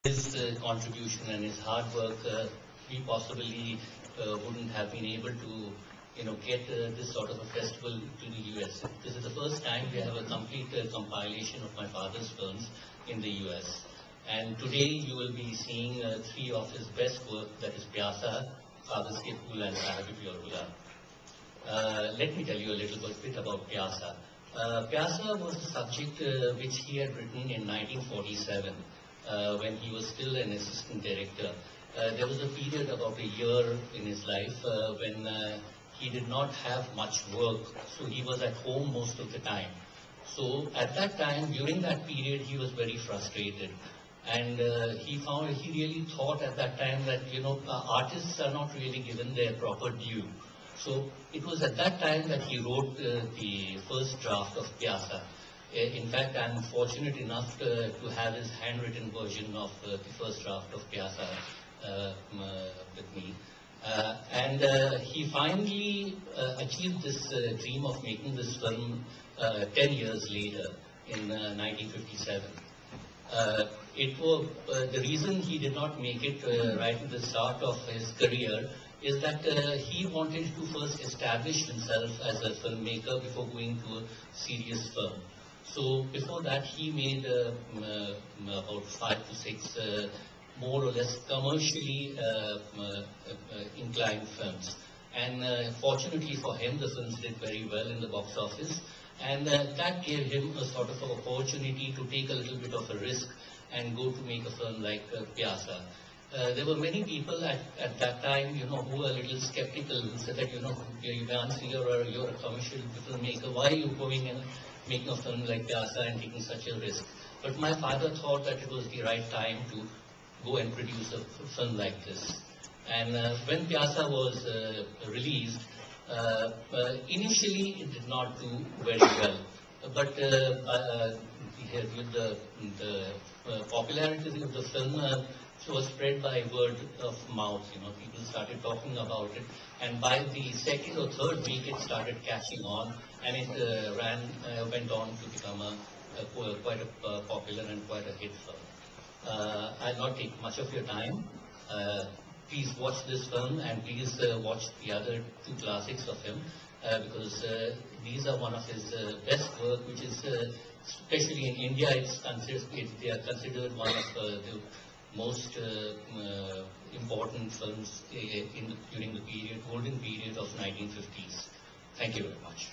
his contribution and his hard work, we possibly wouldn't have been able to, get this sort of a festival to the US. This is the first time we have a complete compilation of my father's films in the US. And today you will be seeing three of his best work, that is Pyaasa, Kaagaz Ke Phool and Arabi Pure Gulab. Let me tell you a little bit about Pyaasa. Pyaasa was a subject which he had written in 1947 when he was still an assistant director. There was a period about a year in his life when he did not have much work, so he was at home most of the time. So at that time, during that period, he was very frustrated. And he really thought at that time that, artists are not really given their proper due. So it was at that time that he wrote the first draft of Pyaasa. In fact, I'm fortunate enough to have his handwritten version of the first draft of Pyaasa with me. And he finally achieved this dream of making this film 10 years later in 1957. The reason he did not make it right at the start of his career is that he wanted to first establish himself as a filmmaker before going to a serious film. So before that, he made about 5 to 6 more or less commercially inclined films. And fortunately for him, the films did very well in the box office. And that gave him a sort of an opportunity to take a little bit of a risk and go to make a film like Pyaasa. There were many people at that time, who were a little skeptical, who said that, you're a commercial filmmaker, why are you going and making a film like Pyaasa and taking such a risk? But my father thought that it was the right time to go and produce a film like this. And when Pyaasa was released, initially it did not do very well. But with the popularity of the film, was spread by word of mouth. People started talking about it, and by the second or third week, it started catching on, and it went on to become quite a popular and quite a hit film. I'll not take much of your time. Please watch this film, and please watch the other two classics of him, because these are one of his best work, which is, especially in India, they are considered one of the most important films during the golden period of 1950s. Thank you very much.